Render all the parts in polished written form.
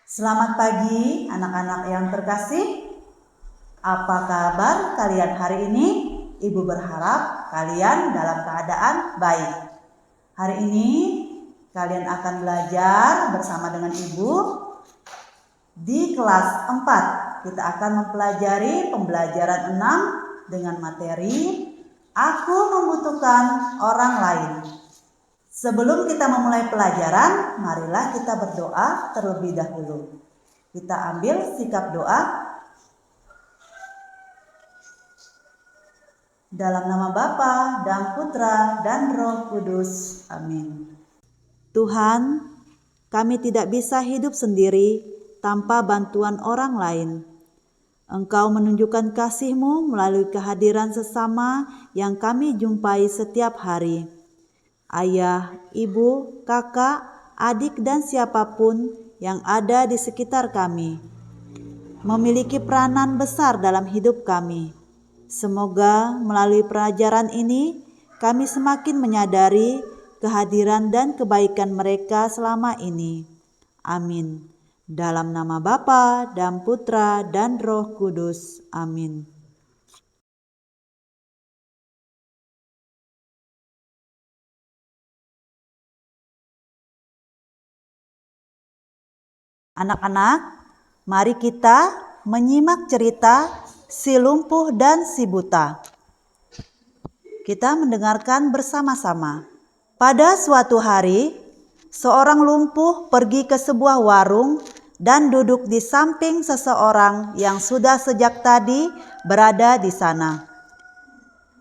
Selamat pagi anak-anak yang terkasih. Apa kabar kalian hari ini? Ibu berharap kalian dalam keadaan baik. Hari ini kalian akan belajar bersama dengan Ibu di kelas 4. Kita akan mempelajari pembelajaran 6 dengan materi Aku membutuhkan orang lain. Sebelum kita memulai pelajaran, marilah kita berdoa terlebih dahulu. Kita ambil sikap doa. Dalam nama Bapa dan Putra dan Roh Kudus. Amin. Tuhan, kami tidak bisa hidup sendiri tanpa bantuan orang lain. Engkau menunjukkan kasih-Mu melalui kehadiran sesama yang kami jumpai setiap hari. Ayah, ibu, kakak, adik dan siapapun yang ada di sekitar kami memiliki peranan besar dalam hidup kami. Semoga melalui pelajaran ini kami semakin menyadari kehadiran dan kebaikan mereka selama ini. Amin. Dalam nama Bapa dan Putra dan Roh Kudus. Amin. Anak-anak, mari kita menyimak cerita si lumpuh dan si buta. Kita mendengarkan bersama-sama. Pada suatu hari, seorang lumpuh pergi ke sebuah warung dan duduk di samping seseorang yang sudah sejak tadi berada di sana.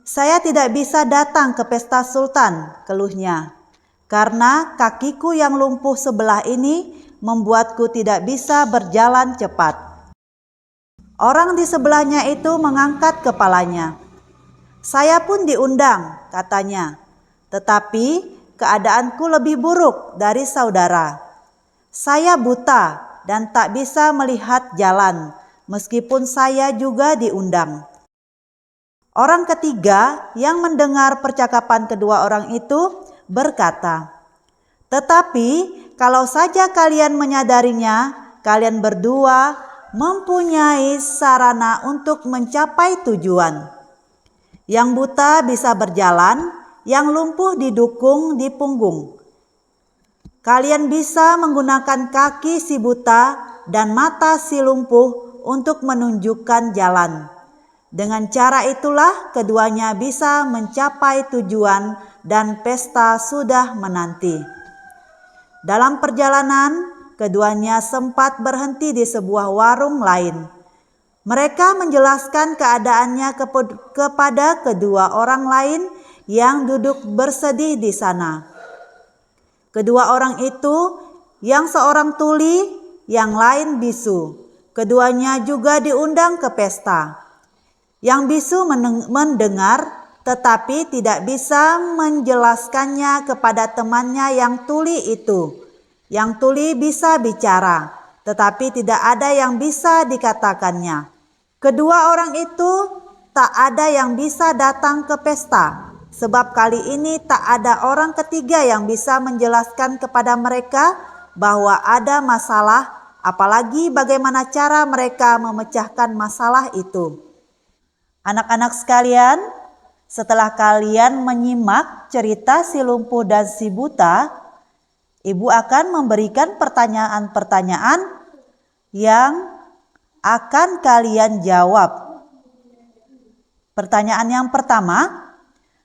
Saya tidak bisa datang ke pesta sultan, keluhnya, karena kakiku yang lumpuh sebelah ini membuatku tidak bisa berjalan cepat. Orang di sebelahnya itu mengangkat kepalanya. Saya pun diundang, katanya, tetapi keadaanku lebih buruk dari saudara. Saya buta dan tak bisa melihat jalan, meskipun saya juga diundang. Orang ketiga yang mendengar percakapan kedua orang itu berkata, "Tetapi kalau saja kalian menyadarinya, kalian berdua mempunyai sarana untuk mencapai tujuan. Yang buta bisa berjalan, yang lumpuh didukung di punggung. Kalian bisa menggunakan kaki si buta dan mata si lumpuh untuk menunjukkan jalan. Dengan cara itulah keduanya bisa mencapai tujuan dan pesta sudah menanti." Dalam perjalanan, keduanya sempat berhenti di sebuah warung lain. Mereka menjelaskan keadaannya kepada kedua orang lain yang duduk bersedih di sana. Kedua orang itu, yang seorang tuli, yang lain bisu. Keduanya juga diundang ke pesta. Yang bisu mendengar, tetapi tidak bisa menjelaskannya kepada temannya yang tuli itu. Yang tuli bisa bicara, tetapi tidak ada yang bisa dikatakannya. Kedua orang itu tak ada yang bisa datang ke pesta. Sebab kali ini tak ada orang ketiga yang bisa menjelaskan kepada mereka bahwa ada masalah, apalagi bagaimana cara mereka memecahkan masalah itu. Anak-anak sekalian, setelah kalian menyimak cerita si lumpuh dan si buta, Ibu akan memberikan pertanyaan-pertanyaan yang akan kalian jawab. Pertanyaan yang pertama,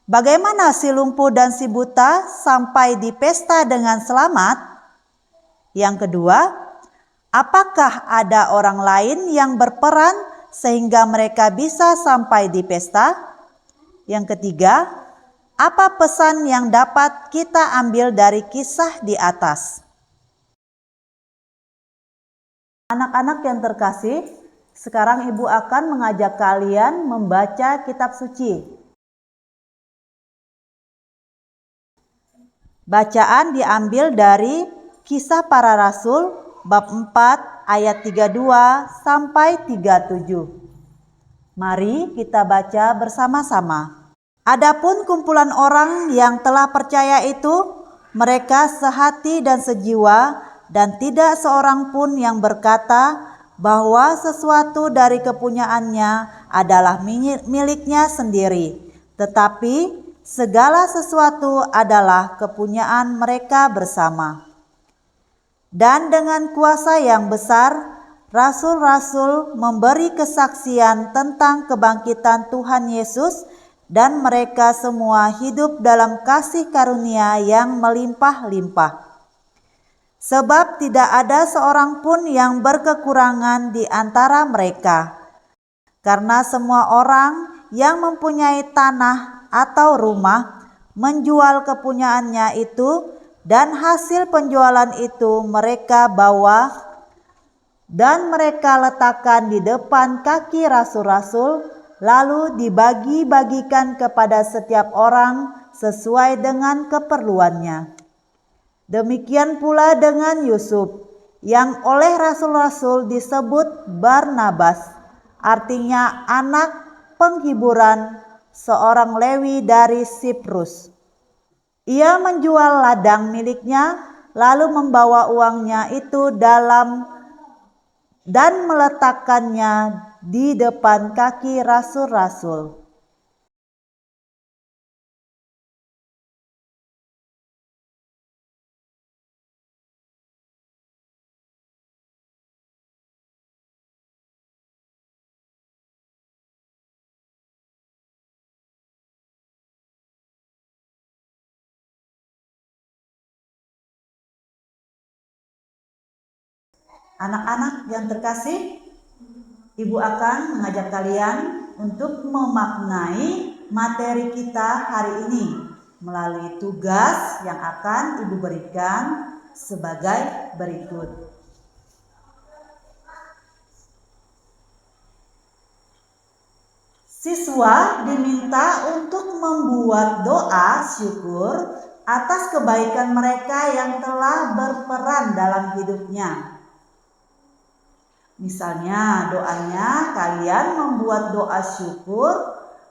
bagaimana si lumpuh dan si buta sampai di pesta dengan selamat? Yang kedua, apakah ada orang lain yang berperan sehingga mereka bisa sampai di pesta? Yang ketiga, apa pesan yang dapat kita ambil dari kisah di atas? Anak-anak yang terkasih, sekarang Ibu akan mengajak kalian membaca kitab suci. Bacaan diambil dari Kisah Para Rasul bab 4 ayat 32 sampai 37. Mari kita baca bersama-sama. Adapun kumpulan orang yang telah percaya itu, mereka sehati dan sejiwa dan tidak seorang pun yang berkata bahwa sesuatu dari kepunyaannya adalah miliknya sendiri, tetapi segala sesuatu adalah kepunyaan mereka bersama. Dan dengan kuasa yang besar, rasul-rasul memberi kesaksian tentang kebangkitan Tuhan Yesus, dan mereka semua hidup dalam kasih karunia yang melimpah-limpah. Sebab tidak ada seorang pun yang berkekurangan di antara mereka, karena semua orang yang mempunyai tanah atau rumah menjual kepunyaannya itu, dan hasil penjualan itu mereka bawa dan mereka letakkan di depan kaki rasul-rasul, lalu dibagi-bagikan kepada setiap orang sesuai dengan keperluannya. Demikian pula dengan Yusuf, yang oleh rasul-rasul disebut Barnabas, artinya anak penghiburan, seorang Lewi dari Siprus. Ia menjual ladang miliknya, lalu membawa uangnya itu dan meletakkannya di depan kaki rasul-rasul. Anak-anak yang terkasih, Ibu akan mengajak kalian untuk memaknai materi kita hari ini melalui tugas yang akan Ibu berikan sebagai berikut. Siswa diminta untuk membuat doa syukur atas kebaikan mereka yang telah berperan dalam hidupnya. Misalnya doanya kalian membuat doa syukur,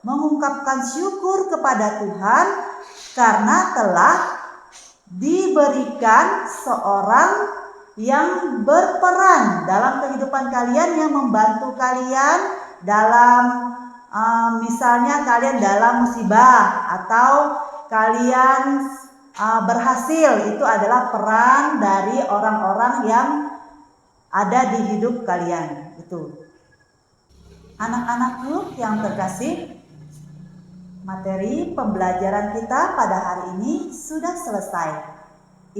mengungkapkan syukur kepada Tuhan karena telah diberikan seorang yang berperan dalam kehidupan kalian, yang membantu kalian dalam misalnya kalian dalam musibah atau kalian berhasil. Itu adalah peran dari orang-orang yang ada di hidup kalian. Itu anak-anakku yang terkasih, materi pembelajaran kita pada hari ini sudah selesai.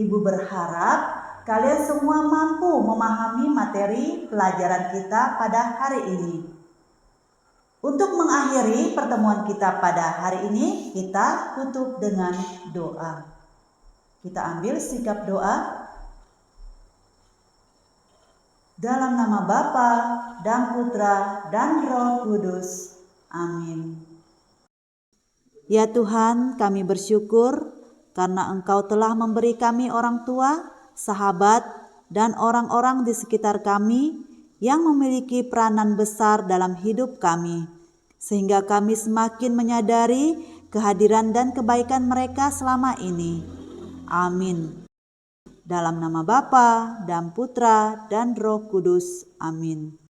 Ibu berharap kalian semua mampu memahami materi pelajaran kita pada hari ini. Untuk mengakhiri pertemuan kita pada hari ini, kita tutup dengan doa. Kita ambil sikap doa. Dalam nama Bapa dan Putra dan Roh Kudus. Amin. Ya Tuhan, kami bersyukur karena Engkau telah memberi kami orang tua, sahabat, dan orang-orang di sekitar kami yang memiliki peranan besar dalam hidup kami, sehingga kami semakin menyadari kehadiran dan kebaikan mereka selama ini. Amin. Dalam nama Bapa dan Putra dan Roh Kudus. Amin.